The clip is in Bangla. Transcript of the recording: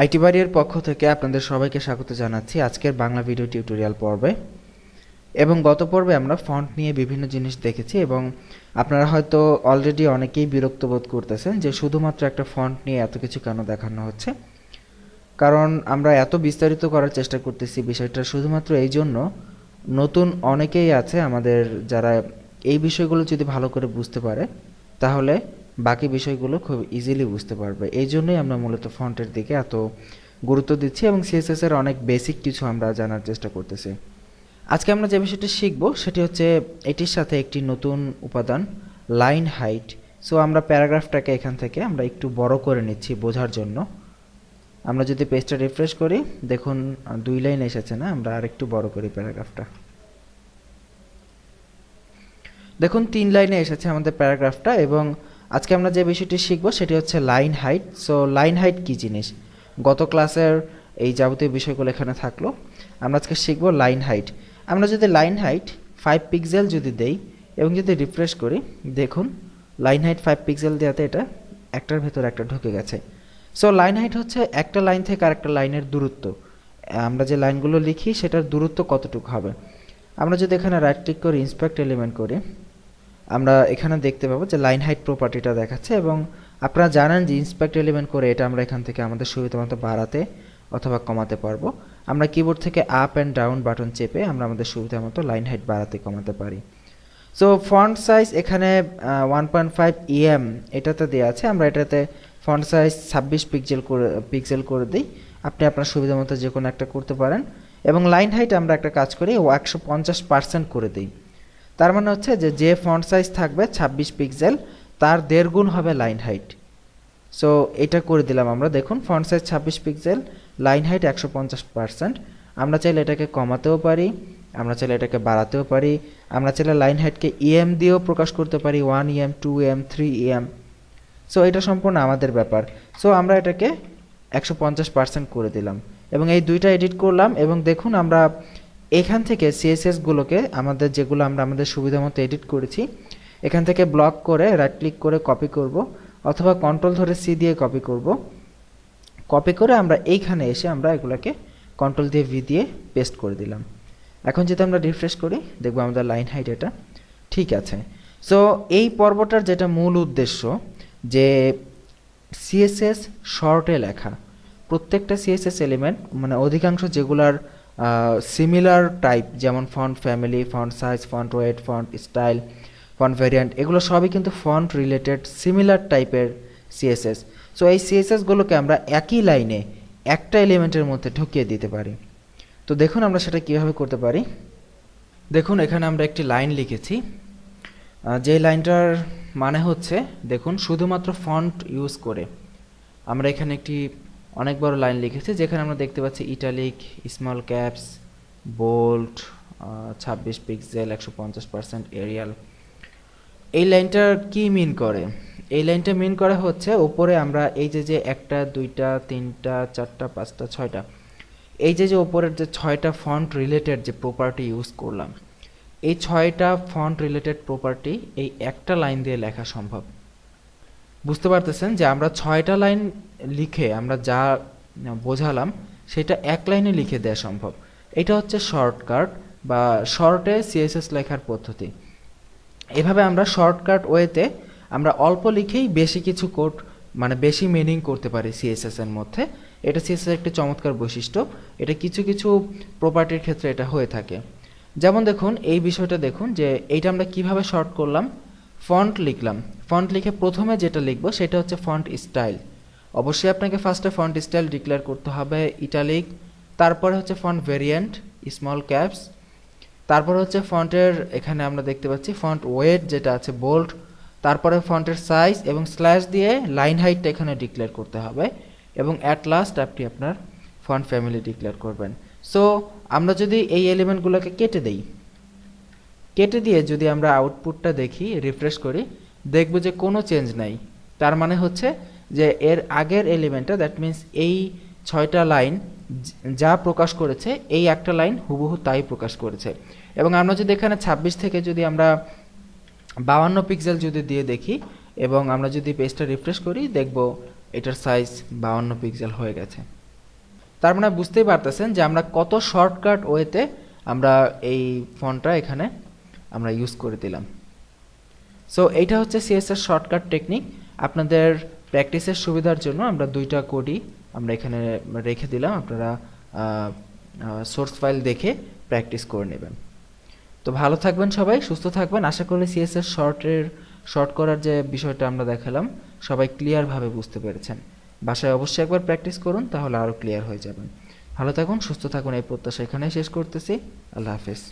আইটি বাড়ির পক্ষ থেকে আপনাদের সবাইকে স্বাগত জানাচ্ছি আজকের বাংলা ভিডিও টিউটোরিয়াল পর্বে। এবং গত পর্বে আমরা ফন্ট নিয়ে বিভিন্ন জিনিস দেখেছি এবং আপনারা হয়তো অলরেডি অনেকেই বিরক্ত বোধ করতেছেন যে শুধুমাত্র একটা ফন্ট নিয়ে এত কিছু কেন দেখানো হচ্ছে। কারণ আমরা এত বিস্তারিত করার চেষ্টা করতেছি বিষয়টা শুধুমাত্র এই জন্য, নতুন অনেকেই আছে আমাদের যারা এই বিষয়গুলো যদি ভালো করে বুঝতে পারে তাহলে বাকি বিষয়গুলো খুব ইজিলি বুঝতে পারবে। এই জন্যই আমরা মূলত ফন্টের দিকে এত গুরুত্ব দিচ্ছি এবং সিএসএস এর অনেক বেসিক কিছু আমরা জানার চেষ্টা করতেছি। আজকে আমরা যে বিষয়টি শিখব সেটি হচ্ছে এটির সাথে একটি নতুন উপাদান, লাইন হাইট। সো আমরা প্যারাগ্রাফটাকে এখান থেকে আমরা একটু বড় করে নিচ্ছি বোঝার জন্য। আমরা যদি পেজটা রিফ্রেশ করি দেখুন 2 লাইন এসেছে না, আমরা আরেকটু বড় করি প্যারাগ্রাফটা। দেখুন 3 লাইনে এসেছে আমাদের প্যারাগ্রাফটা। এবং আজকে আমরা যে বিষয়টি শিখব সেটি হচ্ছে line height. So line height কী জিনিস, গত ক্লাসের এই যাবতীয় বিষয়গুলো এখানে থাকলো। আমরা আজকে শিখব লাইন হাইট। আমরা যদি লাইন হাইট 5 পিক্সেল যদি দেই এবং যদি রিফ্রেশ করি দেখুন লাইন হাইট 5 পিক্সেল দেওয়াতে এটা একটার ভেতর একটা ঢুকে গেছে। সো লাইন হাইট হচ্ছে একটা লাইন থেকে আরেকটা লাইনের দূরত্ব। আমরা যে লাইনগুলো লিখি সেটার দূরত্ব কতটুকু হবে। আমরা যদি এখানে রাইট ক্লিক করে ইন্সপেক্ট এলিমেন্ট করি আমরা এখানে দেখতে পাবো যে লাইন হাইট প্রপার্টিটা দেখাচ্ছে। এবং আপনারা জানেন যে ইন্সপেক্ট এলিমেন্ট করে এটা আমরা এখান থেকে আমাদের সুবিধা মতো বাড়াতে অথবা কমাতে পারবো। আমরা কিবোর্ড থেকে আপ অ্যান্ড ডাউন বাটন চেপে আমরা আমাদের সুবিধা মতো লাইন হাইট বাড়াতে কমাতে পারি। সো ফন্ট সাইজ এখানে 1.5 EM এটাতে দেওয়া আছে। আমরা এটাতে ফন্ট সাইজ 26 পিক্সেল করে দিই। আপনি আপনার সুবিধা মতো যে কোনো একটা করতে পারেন। এবং লাইন হাইট আমরা একটা কাজ করি 150% করে দিই। তার মানে হচ্ছে যে ফন্ট সাইজ থাকবে 26 পিক্সেল তার 1.5 গুণ হবে লাইন হাইট। সো এটা করে দিলাম আমরা। দেখুন font size 26 pixel, line height 150%। আমরা চাইলে এটাকে কমাতেও পারি, আমরা চাইলে এটাকে বাড়াতেও পারি, আমরা চাইলে লাইন হাইটকে EM দিয়েও প্রকাশ করতে পারি, 1 EM 2 EM 3 EM। সো এটা সম্পূর্ণ আমাদের ব্যাপার। সো আমরা এটাকে 150% করে দিলাম এবং এই দুইটা এডিট করলাম। এবং দেখুন আমরা এখান থেকে সিএসএস গুলোকে আমাদের যেগুলো আমরা আমাদের সুবিধা মতো এডিট করেছি এখান থেকে ব্লক করে রাইট ক্লিক করে কপি করব অথবা কন্ট্রোল ধরে C দিয়ে কপি করব। কপি করে আমরা এইখানে এসে আমরা এগুলোকে কন্ট্রোল দিয়ে V দিয়ে পেস্ট করে দিলাম। এখন যদি আমরা রিফ্রেশ করি দেখব আমাদের লাইন হাইট এটা ঠিক আছে। সো এই পর্বটার যেটা মূল উদ্দেশ্য যে সিএসএস শর্টে লেখা, প্রত্যেকটা সিএসএস এলিমেন্ট মানে অধিকাংশ যেগুলার সিমিলার টাইপ যেমন font family, font size, font wait, font style, font variant এগুলো সবই কিন্তু ফন্ট রিলেটেড সিমিলার টাইপের সিএসএস। সো এই সিএসএসগুলোকে আমরা একই লাইনে একটা এলিমেন্টের মধ্যে ঢুকিয়ে দিতে পারি। তো দেখুন আমরা সেটা কীভাবে করতে পারি। দেখুন এখানে আমরা একটি লাইন লিখেছি, যে লাইনটার মানে হচ্ছে দেখুন শুধুমাত্র ফন্ট ইউজ করে আমরা এখানে একটি অনেক বড় লাইন লিখেছি যেখানে আমরা দেখতে পাচ্ছি italic, small caps, bold, 26 pixel, 150% Arial. এই লাইনটার কি মিন করে? এই লাইনটা মিন করে হচ্ছে উপরে আমরা এই যে 1টা 2টা 3টা 4টা 5টা 6টা এই যে উপরের যে 6টা ফন্ট রিলেটেড যে প্রপার্টি ইউজ করলাম এই 6টা ফন্ট রিলেটেড প্রপার্টি এই একটা লাইন দিয়ে লেখা সম্ভব। বুঝতে পারতেছেন যে আমরা 6টা লাইন লিখে আমরা যা বোঝালাম সেটা এক লাইনে লিখে দেওয়া সম্ভব। এটা হচ্ছে শর্টকাট বা শর্টে সিএসএস লেখার পদ্ধতি। এভাবে আমরা শর্টকাট ওয়েতে আমরা অল্প লিখেই বেশি কিছু কোড মানে বেশি মিনিং করতে পারি সিএসএস এর মধ্যে। এটা সিএসএস একটি চমৎকার বৈশিষ্ট্য। এটা কিছু কিছু প্রপার্টির ক্ষেত্রে এটা হয়ে থাকে। যেমন দেখুন এই বিষয়টা দেখুন যে এইটা আমরা কিভাবে শর্ট করলাম। ফন্ট লিখলাম, ফন্ট লিখে প্রথমে যেটা লিখবো সেটা হচ্ছে ফন্ট স্টাইল। অবশ্যই আপনাকে ফার্স্টে ফন্ট স্টাইল ডিক্লেয়ার করতে হবে ইটালিক, তারপরে হচ্ছে ফন্ট ভেরিয়েন্ট স্মল ক্যাপস, তারপর হচ্ছে ফন্টের এখানে আমরা দেখতে পাচ্ছি ফন্ট ওয়েট যেটা আছে বোল্ড, তারপরে ফন্টের সাইজ এবং স্ল্যাশ দিয়ে লাইন হাইটটা এখানে ডিক্লেয়ার করতে হবে এবং অ্যাট লাস্ট আপনি আপনার ফন্ট ফ্যামিলি ডিক্লেয়ার করবেন। সো আমরা যদি এই এলিমেন্টগুলোকে কেটে দেই, কেটে দিয়ে যদি আমরা আউটপুটটা দেখি রিফ্রেশ করি দেখব যে কোনো চেঞ্জ নাই। তার মানে হচ্ছে যে এর আগের এলিমেন্টটা দ্যাট মিন্স এই 6টা লাইন যা প্রকাশ করেছে এই একটা লাইন হুবহু তাই প্রকাশ করেছে। এবং আমরা যদি এখানে 26 থেকে যদি আমরা 52 পিক্সেল যদি দিয়ে দেখি এবং আমরা যদি পেজটা রিফ্রেশ করি দেখব এটার সাইজ 52 পিক্সেল হয়ে গেছে। তার মানে বুঝতেই পারতেছেন যে আমরা কত শর্টকাট ওয়েতে আমরা এই ফন্টটা এখানে আমরা ইউজ করে দিলাম। সো এইটা হচ্ছে সিএসএস শর্টকাট টেকনিক। আপনাদের প্র্যাকটিসের সুবিধার জন্য আমরা দুইটা কোডই আমরা এখানে রেখে দিলাম, আপনারা সোর্স ফাইল দেখে প্র্যাকটিস করে নেবেন। তো ভালো থাকবেন সবাই, সুস্থ থাকবেন। আশা করি সিএসএস শর্ট করার যে বিষয়টা আমরা দেখালাম সবাই ক্লিয়ারভাবে বুঝতে পেরেছেন। বাসায় অবশ্যই একবার প্র্যাকটিস করুন, তাহলে আরও ক্লিয়ার হয়ে যাবেন। ভালো থাকুন, সুস্থ থাকুন, এই প্রত্যাশা এখানেই শেষ করতেছি। আল্লাহ হাফেজ।